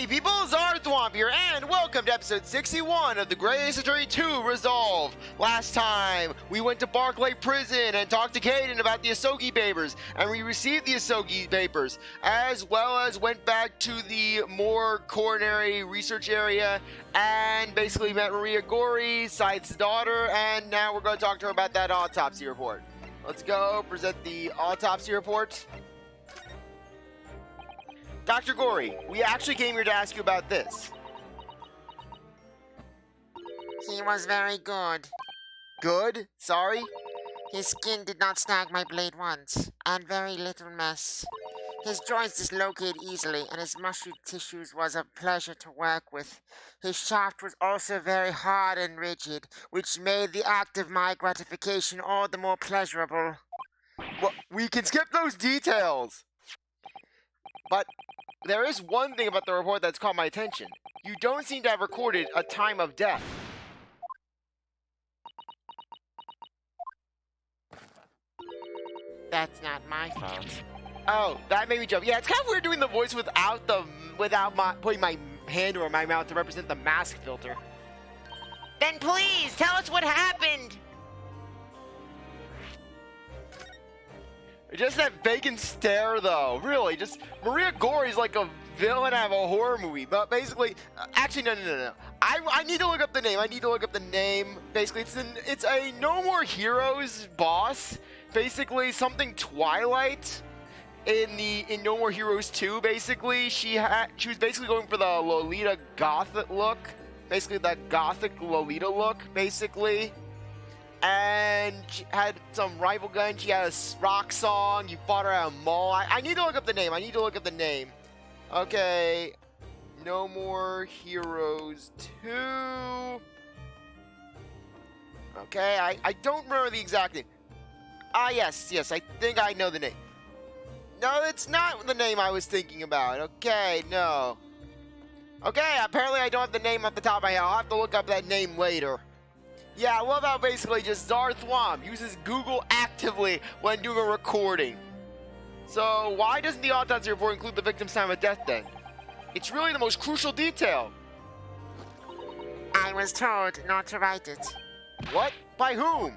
Howdy people, CzarThwomp here, and welcome to episode 61 of the Grey's Attorney 2 Resolve. Last time, we went to Barclay Prison and talked to Caden about the Asogi papers, and we received the Asogi papers, as well as went back to the more coronary research area, and basically met Maria Gorey, Scythe's daughter, and now we're going to talk to her about that autopsy report. Let's go present the autopsy report. Dr. Gorey, we actually came here to ask you about this. He was very good. Good? Sorry? His skin did not snag my blade once, and very little mess. His joints dislocate easily, and his muscle tissues was a pleasure to work with. His shaft was also very hard and rigid, which made the act of my gratification all the more pleasurable. Well, we can skip those details. But there is one thing about the report that's caught my attention. You don't seem to have recorded a time of death. That's not my fault. Oh, that made me jump. Yeah, it's kind of weird doing the voice without putting my hand over my mouth to represent the mask filter. Then please, tell us what happened! Just that vacant stare, though. Really, just Maria Gorey's like a villain out of a horror movie. But basically, actually, no. I need to look up the name. Basically, it's a No More Heroes boss. Basically, something Twilight in No More Heroes 2. Basically, she was basically going for the Lolita Gothic look. Basically, that Gothic Lolita look. Basically. And she had some rival gun. She had a rock song. You fought her at a mall. I need to look up the name. Okay. No More Heroes 2. Okay, I don't remember the exact name. Ah, yes, I think I know the name. No, it's not the name I was thinking about. Okay, no. Okay, apparently I don't have the name off the top of my head. I'll have to look up that name later. Yeah, I love how basically just CzarThwomp uses Google actively when doing a recording. So why doesn't the autopsy report include the victim's time of death then? It's really the most crucial detail. I was told not to write it. What? By whom?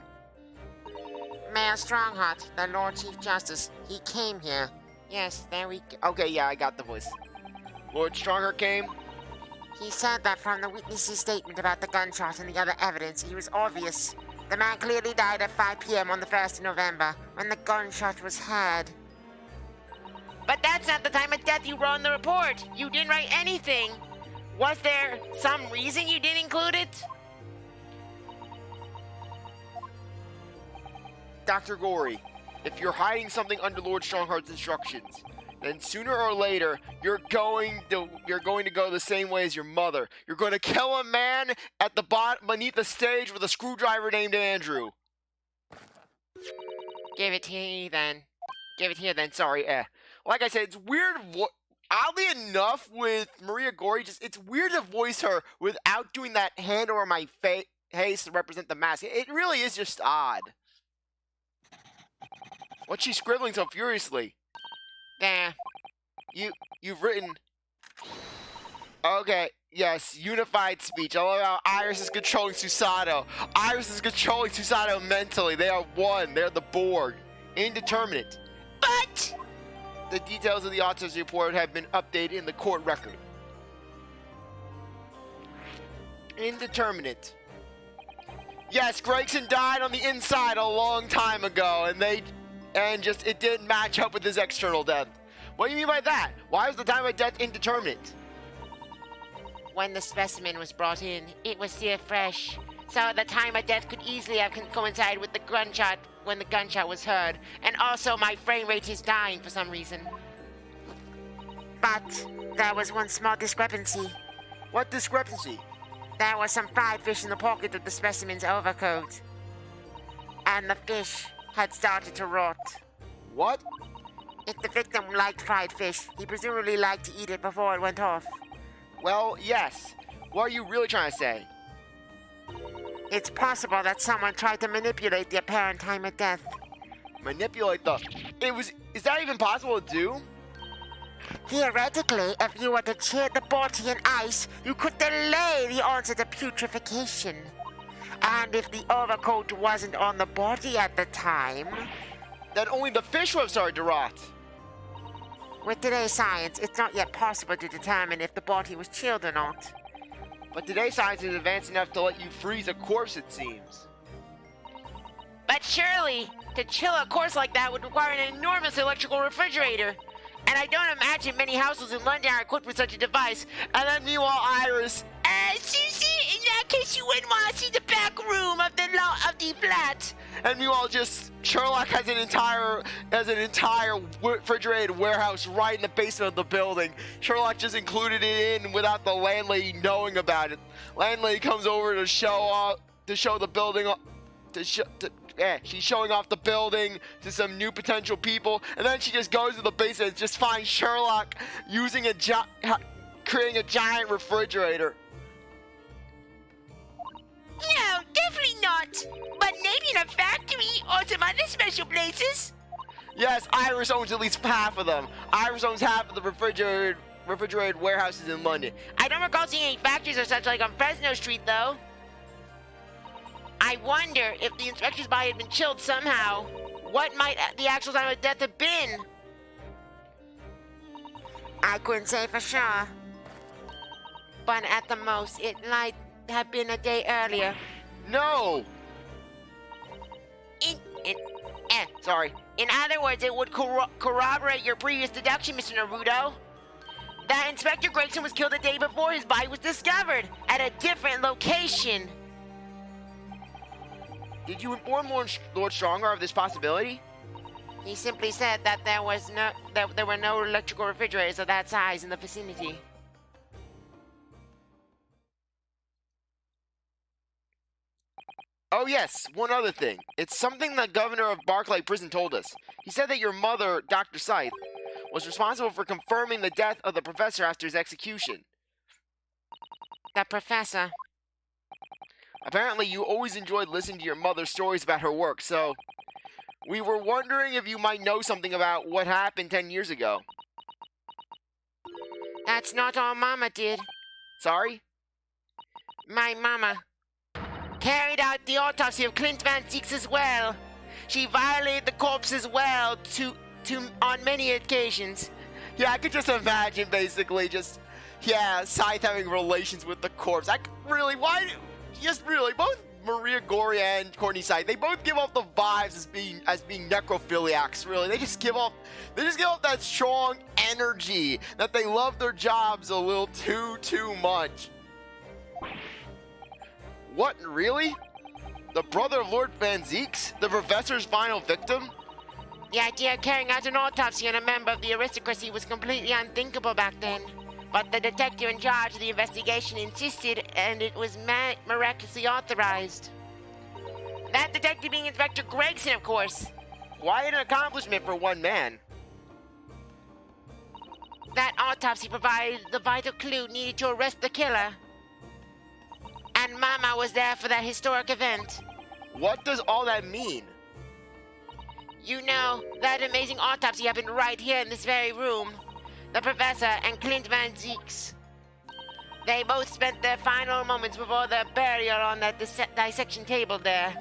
Mayor Strongheart, the Lord Chief Justice, he came here. Yes, there we go. Okay, yeah, I got the voice. Lord Strongheart came? He said that from the witness's statement about the gunshot and the other evidence, it was obvious. The man clearly died at 5 p.m. on the 1st of November, when the gunshot was heard. But that's not the time of death you wrote in the report. You didn't write anything. Was there some reason you didn't include it? Dr. Gorey, if you're hiding something under Lord Strongheart's instructions, then sooner or later, you're going to go the same way as your mother. You're going to kill a man at the bottom beneath the stage with a screwdriver named Andrew. Give it here then. Sorry, Like I said, it's weird. Oddly enough, with Maria Gorey, it's weird to voice her without doing that hand over my face to represent the mask. It really is just odd. What's she scribbling so furiously? There. You've written. Okay, yes, unified speech. I love how Iris is controlling Susato. Iris is controlling Susato mentally. They are one. They're the Borg. Indeterminate. But the details of the autopsy report have been updated in the court record. Indeterminate. Yes, Gregson died on the inside a long time ago, and it didn't match up with his external death. What do you mean by that? Why was the time of death indeterminate? When the specimen was brought in, it was still fresh, so the time of death could easily have coincided with the gunshot when the gunshot was heard, and also my frame rate is dying for some reason. But there was one small discrepancy. What discrepancy? There was some fried fish in the pocket of the specimen's overcoat, and the fish had started to rot. What? If the victim liked fried fish, he presumably liked to eat it before it went off. Well, yes. What are you really trying to say? It's possible that someone tried to manipulate the apparent time of death. Manipulate the... Is that even possible to do? Theoretically, if you were to chill the body in ice, you could delay the onset of putrefaction. And if the overcoat wasn't on the body at the time... Then only the fish would have started to rot. With today's science, it's not yet possible to determine if the body was chilled or not. But today's science is advanced enough to let you freeze a corpse, it seems. But surely, to chill a corpse like that would require an enormous electrical refrigerator. And I don't imagine many households in London are equipped with such a device. And then meanwhile, Iris... Susie, in that case you wouldn't want to see the back room of the flat. And meanwhile, just Sherlock has an entire refrigerated warehouse right in the basement of the building. Sherlock just included it in without the landlady knowing about it. Landlady comes over to show the building, she's showing off the building to some new potential people, and then she just goes to the basement and just finds Sherlock using creating a giant refrigerator. No, definitely not. But maybe in a factory or some other special places. Yes, Iris owns at least half of them. Iris owns half of the refrigerated warehouses in London. I don't recall seeing any factories or such like on Fresno Street, though. I wonder if the inspector's body had been chilled somehow. What might the actual time of death have been? I couldn't say for sure. But at the most, it might have been a day earlier. No! Sorry. In other words, it would corroborate your previous deduction, Mr. Naruto. That Inspector Gregson was killed the day before his body was discovered, at a different location. Did you inform Lord Stronger of this possibility? He simply said that there were no electrical refrigerators of that size in the vicinity. Oh yes, one other thing. It's something the governor of Barclay Prison told us. He said that your mother, Dr. Scythe, was responsible for confirming the death of the professor after his execution. The professor? Apparently you always enjoyed listening to your mother's stories about her work, so... We were wondering if you might know something about what happened 10 years ago. That's not all Mama did. Sorry? My Mama carried out the autopsy of Klint Van Zieks as well. She violated the corpse as well, on many occasions. Yeah, I could just imagine basically Scythe having relations with the corpse. Both Maria Gorey and Courtney Scythe, they both give off the vibes as being necrophiliacs, really. They just give off that strong energy that they love their jobs a little too much. What, really? The brother of Lord Van Zieks? The professor's final victim? The idea of carrying out an autopsy on a member of the aristocracy was completely unthinkable back then. But the detective in charge of the investigation insisted, and it was miraculously authorized. That detective being Inspector Gregson, of course. Quite an accomplishment for one man. That autopsy provided the vital clue needed to arrest the killer. And Mama was there for that historic event. What does all that mean? You know, that amazing autopsy happened right here in this very room. The professor and Klint Van Zieks. They both spent their final moments before their burial on that dissection table there.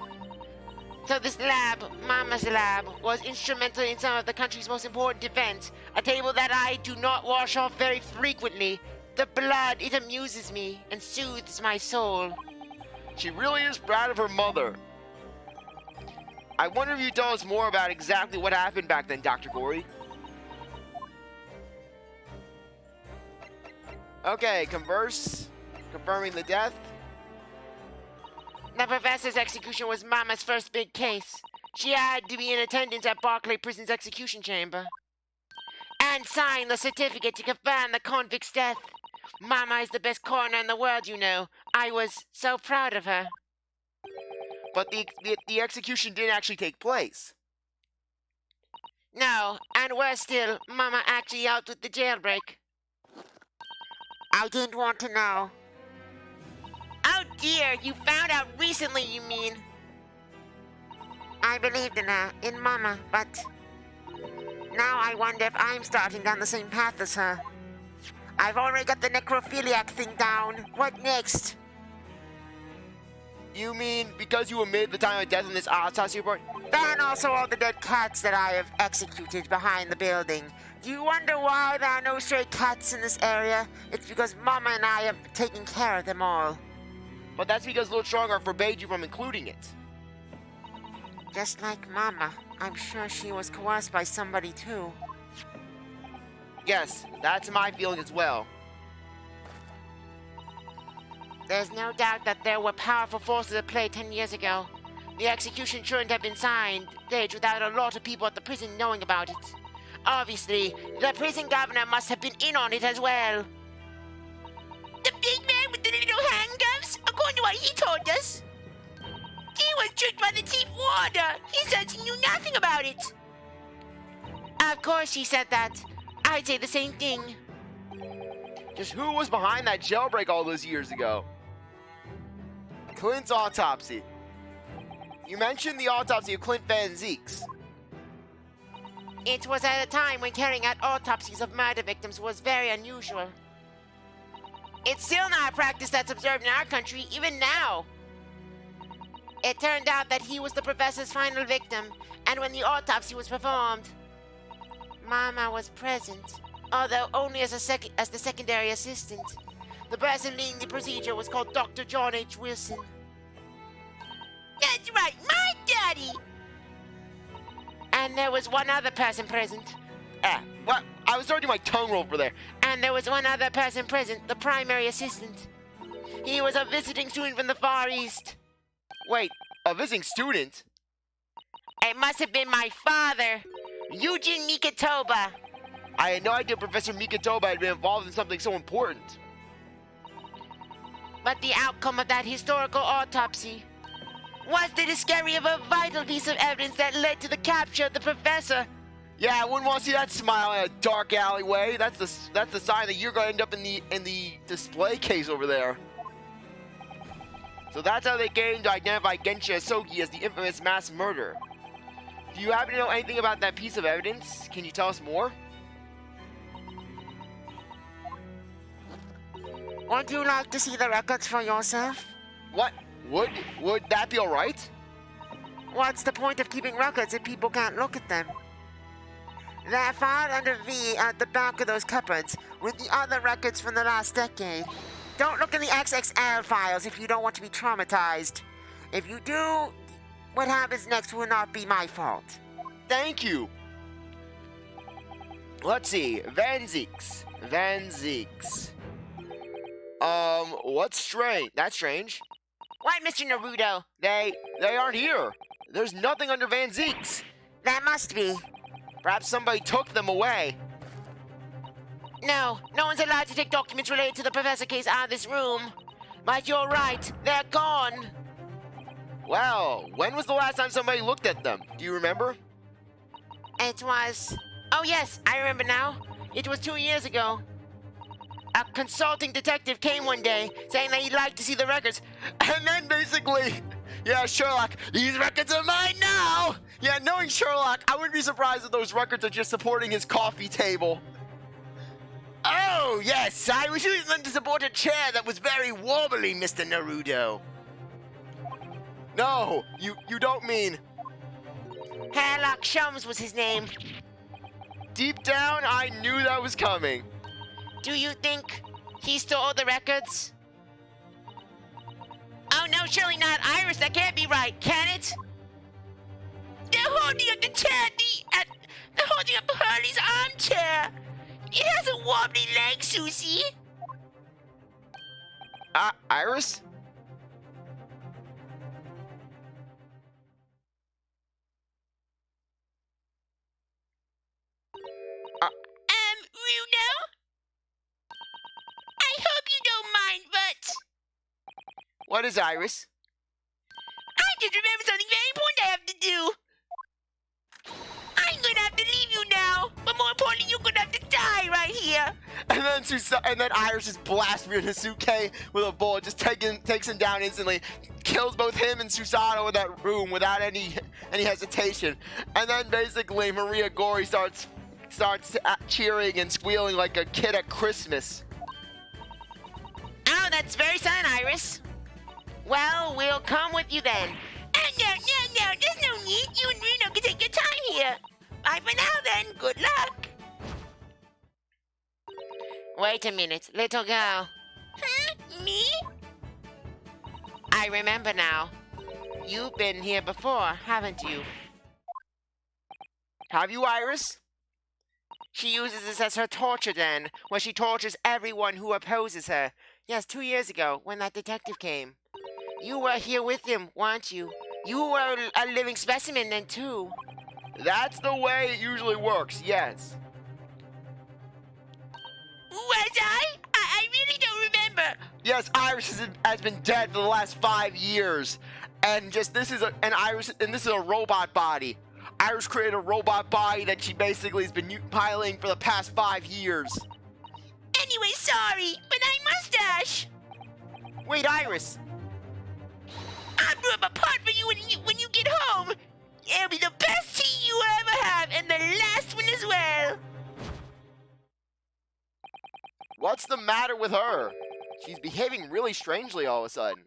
So this lab, Mama's lab, was instrumental in some of the country's most important events. A table that I do not wash off very frequently. The blood, it amuses me and soothes my soul. She really is proud of her mother. I wonder if you tell us more about exactly what happened back then, Dr. Gorey. Okay, confirming the death. The professor's execution was Mama's first big case. She had to be in attendance at Barclay Prison's execution chamber. And sign the certificate to confirm the convict's death. Mama is the best coroner in the world, you know. I was so proud of her. But the execution didn't actually take place. No, and worse still, Mama actually out with the jailbreak. I didn't want to know. Oh dear, you found out recently, you mean? I believed in her, in Mama, but Now I wonder if I'm starting down the same path as her. I've already got the necrophiliac thing down. What next? You mean because you omitted the time of death in this autopsy report? And also all the dead cats that I have executed behind the building. Do you wonder why there are no stray cats in this area? It's because Mama and I have taken care of them all. But that's because Lord Stronger forbade you from including it. Just like Mama, I'm sure she was coerced by somebody too. Yes, that's my feeling as well. There's no doubt that there were powerful forces at play 10 years ago. The execution shouldn't have been staged without a lot of people at the prison knowing about it. Obviously, the prison governor must have been in on it as well. The big man with the little handcuffs? According to what he told us, he was tricked by the chief warder. He said he knew nothing about it. Of course he said that. I'd say the same thing. Just who was behind that jailbreak all those years ago? Klint's autopsy. You mentioned the autopsy of Klint Van Zieks. It was at a time when carrying out autopsies of murder victims was very unusual. It's still not a practice that's observed in our country, even now. It turned out that he was the professor's final victim, and when the autopsy was performed, Mama was present, although only as the secondary assistant. The person leading the procedure was called Dr. John H. Wilson. That's right, my daddy! And there was one other person present. What? I was starting my tongue roll for there. And there was one other person present, the primary assistant. He was a visiting student from the Far East. Wait, a visiting student? It must have been my father, Eugene Mikitoba. I had no idea Professor Mikitoba had been involved in something so important. But the outcome of that historical autopsy was the discovery of a vital piece of evidence that led to the capture of the professor. Yeah, I wouldn't want to see that smile in a dark alleyway. That's the sign that you're going to end up in the display case over there. So that's how they came to identify Genshin as the infamous mass murderer. Do you happen to know anything about that piece of evidence? Can you tell us more? Would you like to see the records for yourself? What? Would that be alright? What's the point of keeping records if people can't look at them? They're filed under V at the back of those cupboards with the other records from the last decade. Don't look in the XXL files if you don't want to be traumatized. If you do, what happens next will not be my fault. Thank you. Let's see. Van Zieks. What's strange? That's strange. Why, Mr. Naruto? They aren't here. There's nothing under Van Zieks. There must be. Perhaps somebody took them away. No one's allowed to take documents related to the professor case out of this room. But you're right, they're gone. Well, when was the last time somebody looked at them? Do you remember? It was... Oh yes, I remember now. It was 2 years ago. A consulting detective came one day, saying that he'd like to see the records. And then basically, yeah, Sherlock, these records are mine now! Yeah, knowing Sherlock, I wouldn't be surprised if those records are just supporting his coffee table. Oh, yes, I was using them to support a chair that was very wobbly, Mr. Naruto. No, you don't mean... Sherlock Shums was his name. Deep down, I knew that was coming. Do you think he stole the records? Oh no, surely not. Iris, that can't be right, can it? They're holding up the chair, they're holding up Hurley's armchair. It has a wobbly leg, Susie. Iris? Ryuno? I hope you don't mind, but... What is Iris? I just remembered something very important I have to do. I'm gonna have to leave you now, but more importantly, you're gonna have to die right here. And then Iris just blasts Ryuunosuke with a bullet, just takes him down instantly, kills both him and Susanoo in that room without any hesitation. And then basically Maria Gorey starts starts cheering and squealing like a kid at Christmas. Oh, that's very sudden, Iris. Well, we'll come with you then. No, there's no need. You and Reno can take your time here. Bye for now then, good luck. Wait a minute, little girl. Huh? Me? I remember now. You've been here before, haven't you? Have you, Iris? She uses this as her torture den, where she tortures everyone who opposes her. Yes, 2 years ago, when that detective came. You were here with him, weren't you? You were a living specimen then, too. That's the way it usually works, yes. Was I? I really don't remember. Yes, Iris has been dead for the last 5 years. And this is a robot body. Iris created a robot body that she basically has been piloting for the past 5 years. Anyway, sorry, but my mustache. Wait, Iris. I'll brew up a pot for you when you get home. It'll be the best tea you ever have, and the last one as well. What's the matter with her? She's behaving really strangely all of a sudden.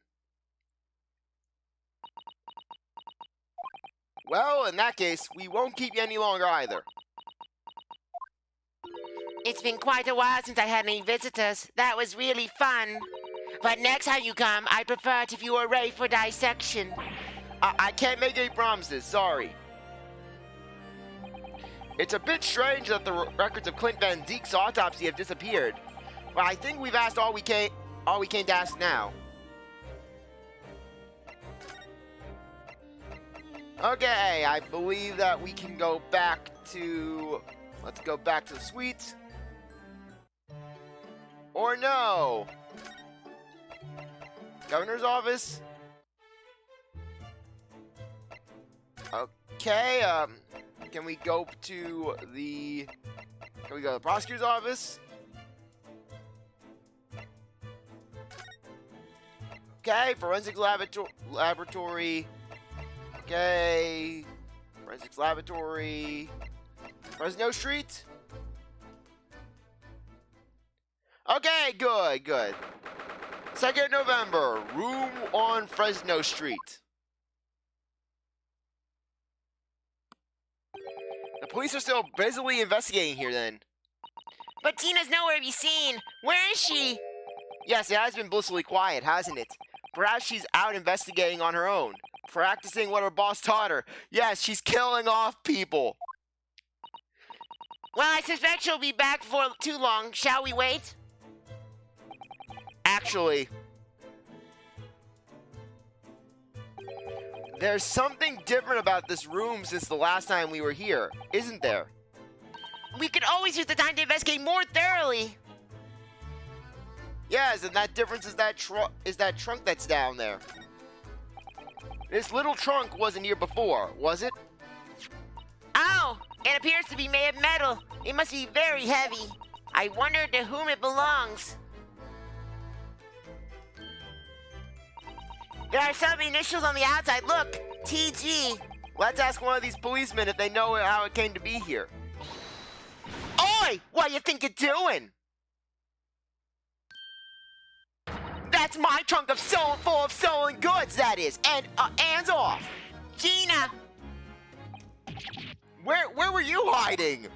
Well, in that case, we won't keep you any longer either. It's been quite a while since I had any visitors. That was really fun. But next time you come, I prefer it if you were ready for dissection. I can't make any promises, sorry. It's a bit strange that the records of Clint Van Zeke's autopsy have disappeared. But I think we've asked all we came to ask now. Okay, I believe that we can go back to... Let's go back to the suite. Or no. Governor's office. Okay, can we go to the prosecutor's office? Okay, forensics laboratory. Okay, forensics laboratory. Fresno Street. Okay, good. 2nd November, room on Fresno Street. The police are still busily investigating here then. But Tina's nowhere to be seen. Where is she? Yes, it has been blissfully quiet, hasn't it? Perhaps she's out investigating on her own. Practicing what her boss taught her. Yes, she's killing off people. Well, I suspect she'll be back for too long. Shall we wait? Actually, there's something different about this room since the last time we were here, isn't there? We could always use the time to investigate more thoroughly. Yes, and that difference is that trunk that's down there. This little trunk wasn't here before, was it? Oh, it appears to be made of metal. It must be very heavy. I wonder to whom it belongs. There are some initials on the outside. Look, TG. Let's ask one of these policemen if they know how it came to be here. Oi! What do you think you're doing? That's my trunk full of stolen goods, that is. And hands off. Gina! Where were you hiding?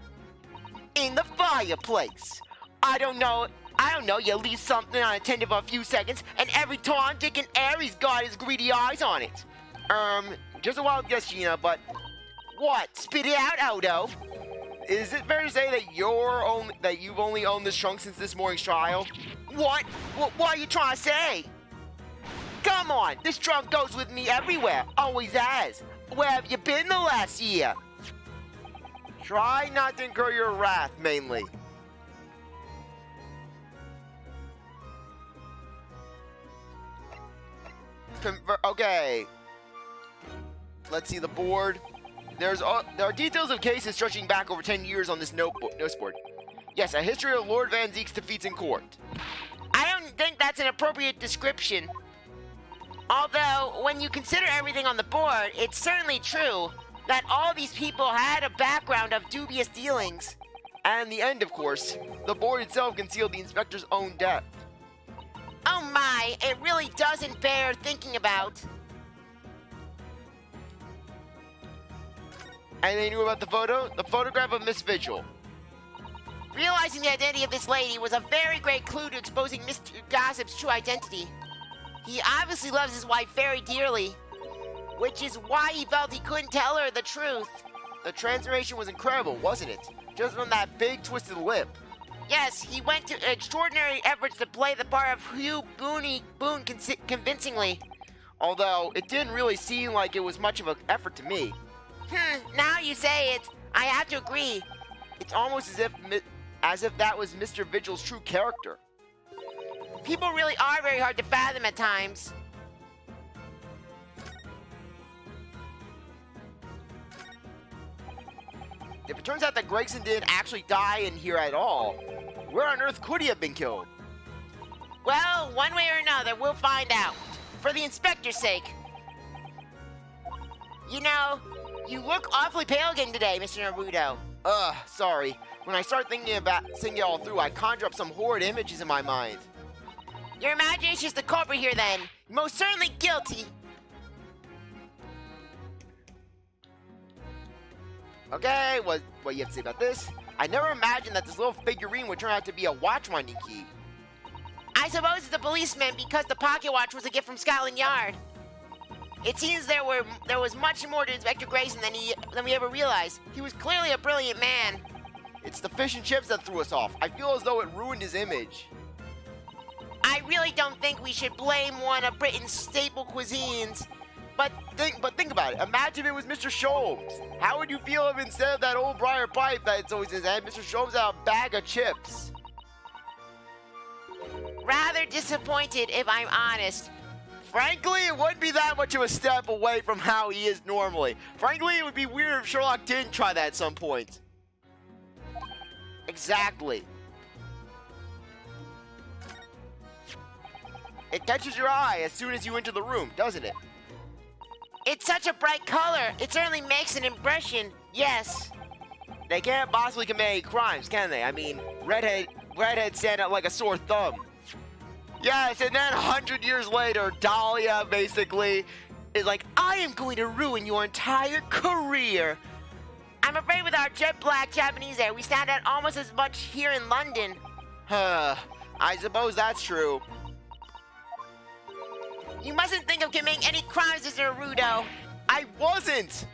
In the fireplace. I don't know, you leave something unattended for a few seconds, and every Tom, Dick, and Harry's got his greedy eyes on it. Just a wild guess, Gina, but... What? Spit it out, Odo. Is it fair to say that you've only owned this trunk since this morning's trial? What? What are you trying to say? Come on, this trunk goes with me everywhere. Always has. Where have you been the last year? Try not to incur your wrath, mainly. Okay. Let's see the board. There are details of cases stretching back over 10 years on this notice board. Yes, a history of Lord Van Zeke's defeats in court. I don't think that's an appropriate description. Although, when you consider everything on the board, it's certainly true that all these people had a background of dubious dealings. And in the end, of course, the board itself concealed the inspector's own death. Oh my, it really doesn't bear thinking about. And they knew about the photo? The photograph of Miss Vigil. Realizing the identity of this lady was a very great clue to exposing Mr. Gossip's true identity. He obviously loves his wife very dearly, which is why he felt he couldn't tell her the truth. The transformation was incredible, wasn't it? Just from that big twisted lip. Yes, he went to extraordinary efforts to play the part of Hugh Boone convincingly. Although, it didn't really seem like it was much of an effort to me. Now you say it, I have to agree. It's almost as if that was Mr. Vigil's true character. People really are very hard to fathom at times. If it turns out that Gregson didn't actually die in here at all, where on earth could he have been killed? Well, one way or another, we'll find out. For the inspector's sake. You know, you look awfully pale again today, Mr. Naruto. Sorry. When I start thinking it all through, I conjure up some horrid images in my mind. Your imagination's the culprit here, then. You're most certainly guilty. Okay, what do you have to say about this? I never imagined that this little figurine would turn out to be a watch-winding key. I suppose it's a policeman because the pocket watch was a gift from Scotland Yard. It seems there was much more to Inspector Gregson than we ever realized. He was clearly a brilliant man. It's the fish and chips that threw us off. I feel as though it ruined his image. I really don't think we should blame one of Britain's staple cuisines. But think about it. Imagine if it was Mr. Sholmes. How would you feel if instead of that old briar pipe that's always in his head, Mr. Sholmes had a bag of chips? Rather disappointed, if I'm honest. Frankly, it wouldn't be that much of a step away from how he is normally. Frankly, it would be weird if Sherlock didn't try that at some point. Exactly. It catches your eye as soon as you enter the room, doesn't it? It's such a bright color. It certainly makes an impression. Yes. They can't possibly commit any crimes, can they? I mean, redhead stand out like a sore thumb. Yes, and then 100 years later, Dahlia basically is like, I am going to ruin your entire career. I'm afraid with our jet black Japanese air, we stand out almost as much here in London. I suppose that's true. You mustn't think of committing any crimes, Mr. Naruto. I wasn't!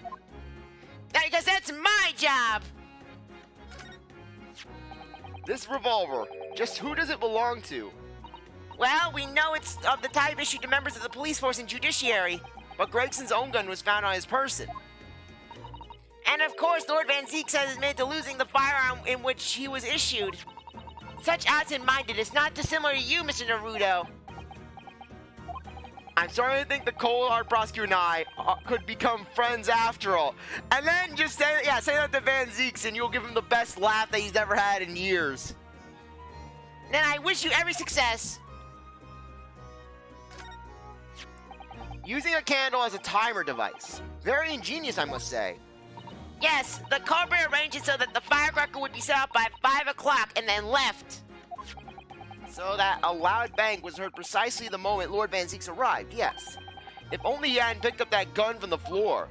Because that's my job! This revolver, just who does it belong to? Well, we know it's of the type issued to members of the police force and judiciary. But Gregson's own gun was found on his person. And of course, Lord Van Zeeks has admitted to losing the firearm in which he was issued. Such absent-mindedness not dissimilar to you, Mr. Naruto. I'm starting to think the cold-hard prosecutor and I could become friends after all. And then just say that to Van Zeeks and you'll give him the best laugh that he's ever had in years. Then I wish you every success. Using a candle as a timer device. Very ingenious, I must say. Yes, the culprit arranged it so that the firecracker would be set up by 5 o'clock and then left. So that a loud bang was heard precisely the moment Lord Van Zeeks arrived, yes. If only he hadn't picked up that gun from the floor.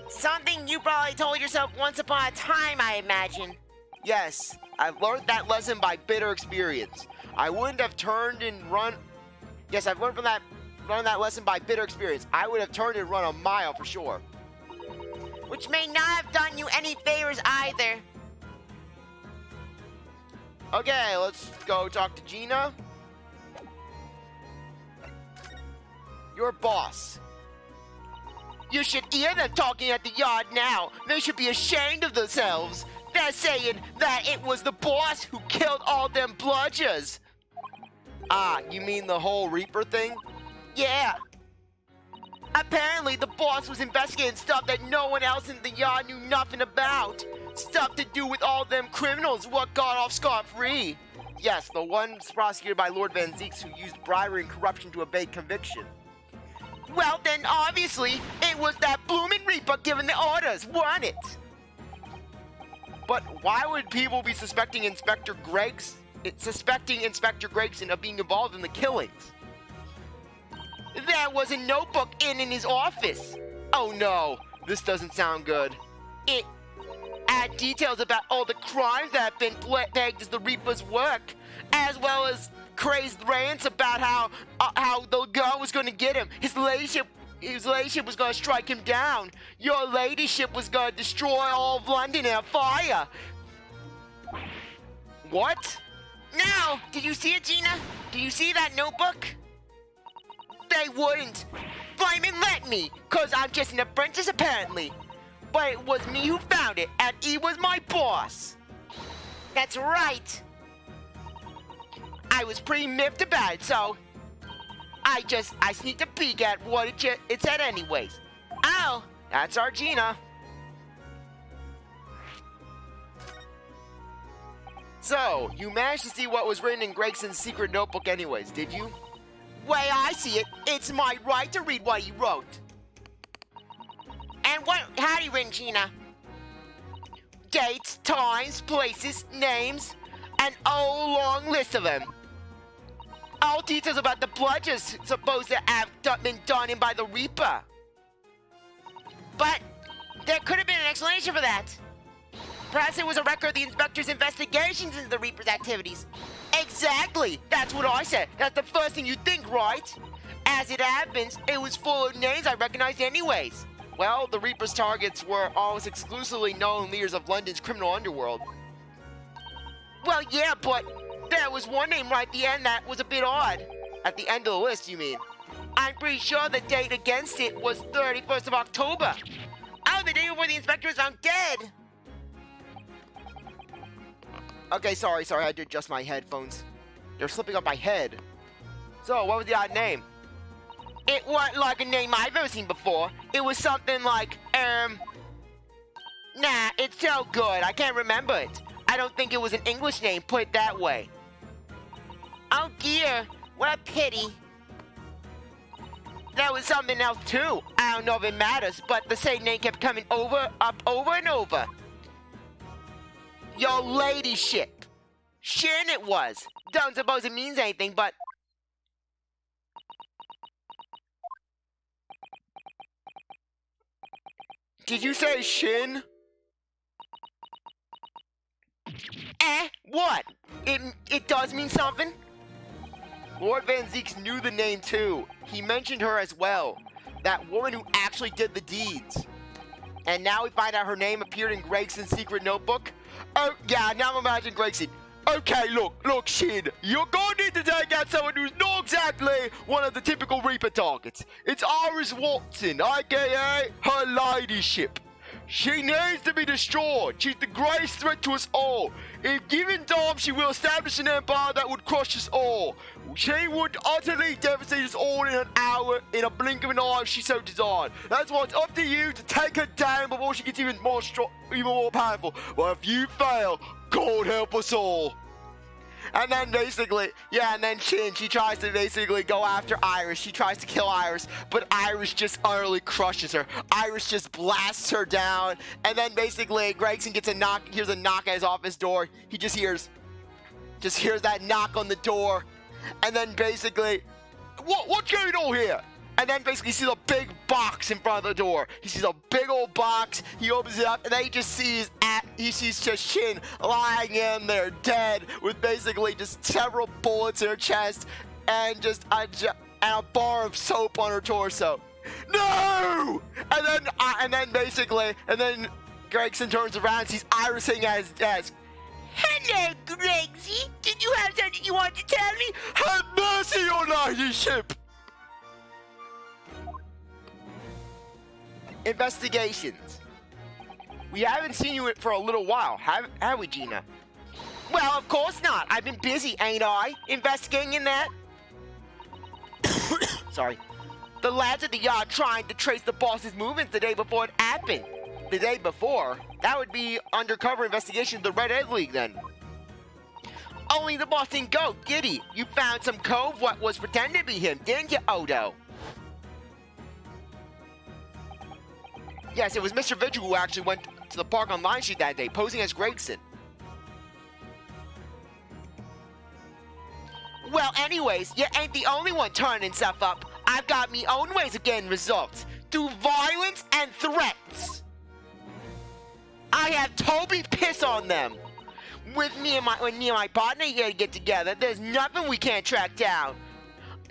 Something you probably told yourself once upon a time, I imagine. Yes, I've learned that lesson by bitter experience. I wouldn't have turned and run... Yes, I've learned that lesson by bitter experience. I would have turned and run a mile for sure. Which may not have done you any favors either. Okay, let's go talk to Gina. Your boss. You should hear them talking at the yard now. They should be ashamed of themselves. They're saying that it was the boss who killed all them bludgers. Ah, you mean the whole Reaper thing? Yeah. Apparently, the boss was investigating stuff that no one else in the yard knew nothing about. Stuff to do with all them criminals what got off scot-free. Yes, the ones prosecuted by Lord Van Zeeks who used bribery and corruption to evade conviction. Well, then, obviously, it was that bloomin' Reaper giving the orders, wasn't it? But why would people be suspecting Inspector Gregson of being involved in the killings? There was a notebook in his office. Oh no, this doesn't sound good. It had details about all the crimes that have been pegged as the Reaper's work, as well as crazed rants about how the girl was going to get him. His ladyship was going to strike him down. Your ladyship was going to destroy all of London in a fire. What? Now, did you see it, Gina? Did you see that notebook? They wouldn't flaming let me, cause I'm just an apprentice apparently. But it was me who found it, and he was my boss. That's right. I was pretty miffed about it, so I sneaked a peek at what it said anyways. Oh, That's our Gina. So, you managed to see what was written in Gregson's secret notebook anyways, did you? Way I see it, it's my right to read what he wrote. and what had he written, Gina? Dates, times, places, names, an whole long list of them. All details about the bludgeons supposed to have been done in by the Reaper. But there could have been an explanation for that. Perhaps it was a record of the inspector's investigations into the Reaper's activities. Exactly! That's what I said. That's the first thing you think, right? As it happens, it was full of names I recognized anyways. Well, the Reaper's targets were almost exclusively known leaders of London's criminal underworld. Well, yeah, but there was one name right at the end that was a bit odd. At the end of the list, you mean? I'm pretty sure the date against it was 31st of October. Oh, the day before the inspector was found dead. Okay, sorry, I had to adjust my headphones. They're slipping on my head. So, what was the odd name? It wasn't like a name I've ever seen before. It was something like, Nah, it's so good, I can't remember it. I don't think it was an English name, put it that way. Oh dear, what a pity. There was something else too. I don't know if it matters, but the same name kept coming over and over. Your ladyship. Shin it was. Don't suppose it means anything, but... Did you say Shin? What? It does mean something? Lord Van Zeeks knew the name too. He mentioned her as well. That woman who actually did the deeds. And now we find out her name appeared in Gregson's secret notebook. Oh, yeah, now I'm imagining Gregson. Okay, look, Shin. You're going to need to take out someone who's not exactly one of the typical Reaper targets. It's Iris Watson, aka her ladyship. She needs to be destroyed. She's the greatest threat to us all. If given time, she will establish an empire that would crush us all. She would utterly devastate us all in an hour, in a blink of an eye if she so desired. That's why it's up to you to take her down before she gets even more powerful. But if you fail, God help us all. And then basically, and then Shin, she tries to basically go after Iris. She tries to kill Iris, but Iris just utterly crushes her. Iris just blasts her down, and then basically Gregson hears a knock at his office door. He just hears that knock on the door, and then basically, what's going on here? And then basically he sees a big box in front of the door. He sees a big old box. He opens it up, and then he sees just Shin lying in there dead with basically just several bullets in her chest and just a bar of soap on her torso. No! And then Gregson turns around and sees Iris sitting at his desk. Hello, Gregsy. Did you have something you wanted to tell me? Have mercy, your ladyship! Investigations. We haven't seen you for a little while, have we, Gina? Well, of course not. I've been busy, ain't I? Investigating in that? Sorry. The lads at the yard trying to trace the boss's movements the day before it happened. The day before? That would be undercover investigation of the Red Egg League, then. Only the boss didn't go, did he? You found some cove what was pretending to be him, didn't you, Odo? Yes, it was Mr. Vigil who actually went to the park on Line Street that day, posing as Gregson. Well, anyways, you ain't the only one turning stuff up. I've got me own ways of getting results, through violence and threats. I have Toby piss on them. When me and my partner here get together, there's nothing we can't track down.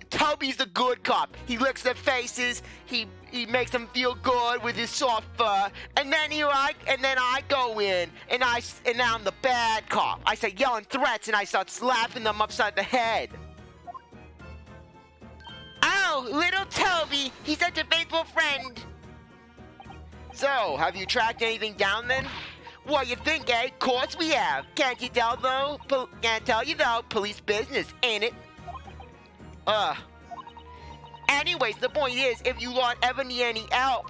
Toby's the good cop. He licks their faces. He makes them feel good with his soft fur. And then I go in and I'm the bad cop. I start yelling threats and I start slapping them upside the head. Oh, little Toby. He's such a faithful friend. So, have you tracked anything down then? What you think, eh? Course we have. Can't you tell though? Can't tell you though. Police business, ain't it? Anyways, the point is, if you lot ever need any help,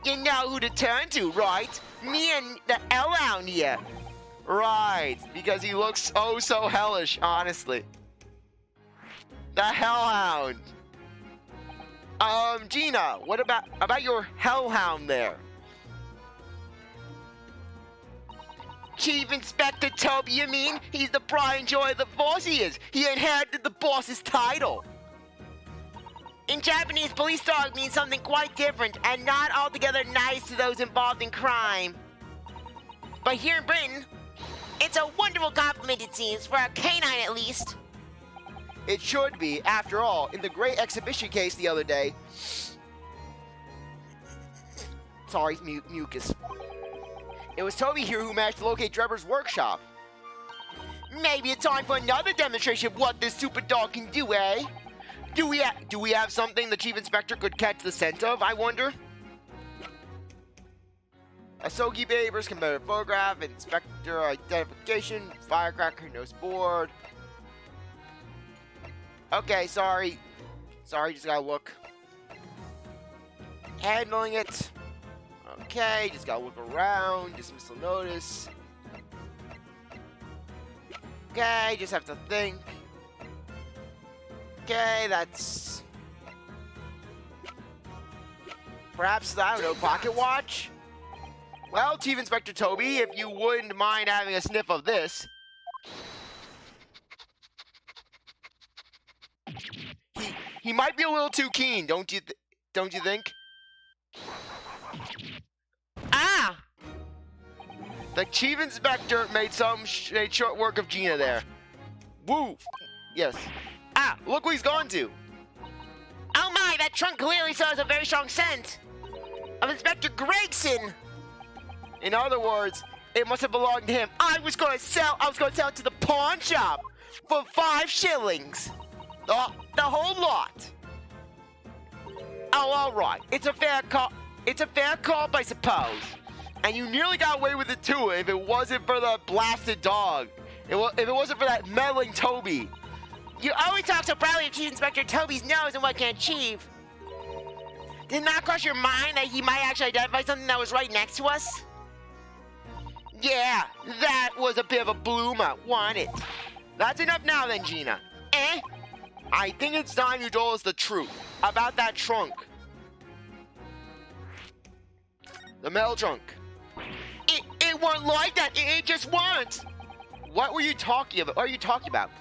you know who to turn to, right? Me and the Hellhound here. Right, because he looks oh so hellish, honestly. The Hellhound. Gina, what about your Hellhound there? Chief Inspector Toby, you mean? He's the pride and joy of the force he is. He inherited the boss's title. In Japanese, police dog means something quite different and not altogether nice to those involved in crime. But here in Britain, it's a wonderful compliment, it seems, for a canine at least. It should be. After all, in the great exhibition case the other day... Sorry, mucus. It was Toby here who managed to locate Drebber's workshop. Maybe it's time for another demonstration of what this stupid dog can do, eh? Do we have something the Chief Inspector could catch the scent of, I wonder? Asogi papers, computer photograph, inspector identification, firecracker, nose board. Okay, sorry, just gotta look. Handling it. Okay, just gotta look around, dismissal notice. Okay, just have to think. Okay, that's... Perhaps, I don't know, pocket watch? Well, Chief Inspector Toby, if you wouldn't mind having a sniff of this. He might be a little too keen, don't you think? Ah! The Chief Inspector made short work of Gina there. Woo! Yes. Ah, look who he's gone to. Oh my, that trunk clearly still has a very strong scent of Inspector Gregson. In other words, it must have belonged to him. I was gonna sell it to the pawn shop for 5 shillings. The whole lot. Oh, all right. It's a fair call. It's a fair call, I suppose. And you nearly got away with it too if it wasn't for the blasted dog. If it wasn't for that meddling Toby. You always talk so proudly of Chief Inspector Toby's nose and what can achieve. Did it not cross your mind that he might actually identify something that was right next to us? Yeah, that was a bit of a bloomer, wasn't it? That's enough now then, Gina. Eh? I think it's time you told us the truth about that trunk. The metal trunk. It weren't like that. It just weren't. What were you talking about? What are you talking about?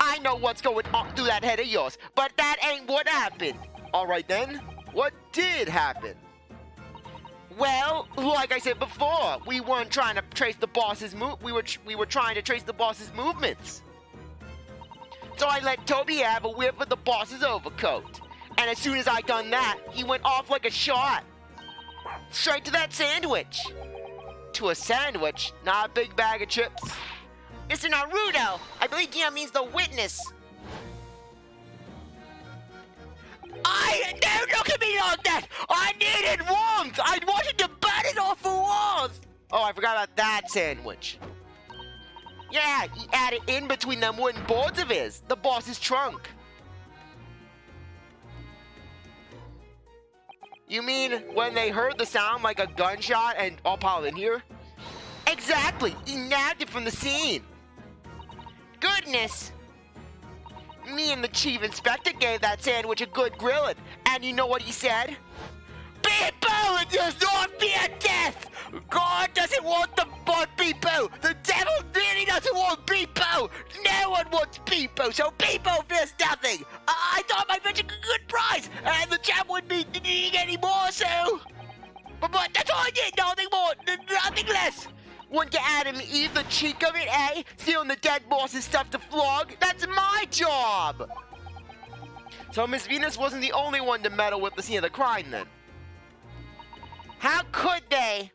I know what's going on through that head of yours, but that ain't what happened. All right then. What did happen? Well, like I said before, we weren't trying to trace the boss's we were trying to trace the boss's movements. So I let Toby have a whiff of the boss's overcoat, and as soon as I done that, he went off like a shot, straight to that sandwich. To a sandwich, not a big bag of chips. Mr. Naruto, I believe Gina means the witness. Don't look at me like that! I needed warmth! I wanted to burn it off for warmth! Oh, I forgot about that sandwich. Yeah, he had it in between them wooden boards of his, the boss's trunk. You mean when they heard the sound like a gunshot and all piled in here? Exactly! He nabbed it from the scene. Goodness. Me and the Chief Inspector gave that sandwich a good grilling, and you know what he said? People, does not fear death! God doesn't want the people! The devil really doesn't want people! No one wants people, so people fears nothing! I thought my fetching a good prize, and the champ wouldn't be needing any more, so... But that's all I did, nothing more, nothing less! Want to Adam and Eve the cheek of it, eh? Stealing the dead boss's stuff to flog? That's my job! So Miss Venus wasn't the only one to meddle with the scene of the crime, then? How could they?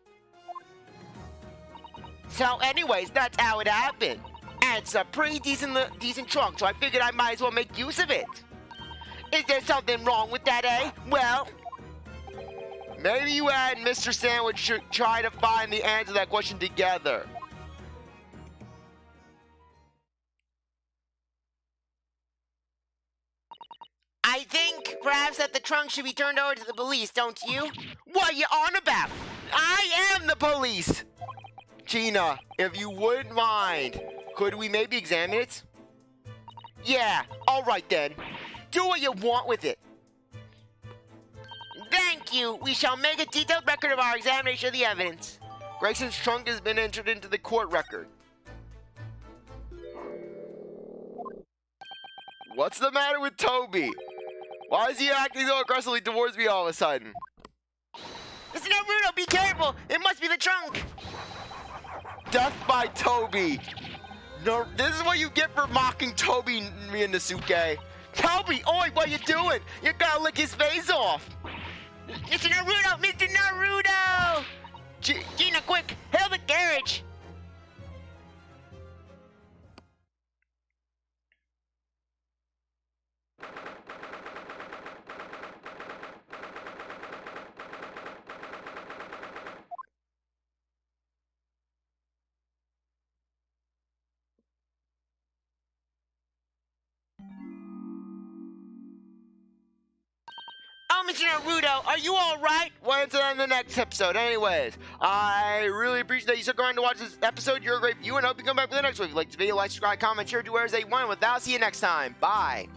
So anyways, that's how it happened. And it's a pretty decent trunk, so I figured I might as well make use of it. Is there something wrong with that, eh? Well... maybe you and Mr. Sandwich should try to find the answer to that question together. I think perhaps that the trunk should be turned over to the police, don't you? What are you on about? I am the police! Gina, if you wouldn't mind, could we maybe examine it? Yeah, alright then. Do what you want with it. Thank you. We shall make a detailed record of our examination of the evidence. Gregson's trunk has been entered into the court record. What's the matter with Toby? Why is he acting so aggressively towards me all of a sudden? Mr. Naruto, be careful! It must be the trunk! Death by Toby! No, this is what you get for mocking Toby, Ryuunosuke. Toby, oi, what you doing? You gotta lick his face off! Mr. Naruto! Mr. Naruto! Gina, quick! Hail the carriage! Oh, Mr. Naruto, are you alright? Well, it's in the next episode. Anyways, I really appreciate that you stuck around to watch this episode. You're a great viewer, and I hope you come back for the next one. If you like this video, like, subscribe, comment, share, do whatever you want. With that, I'll see you next time. Bye.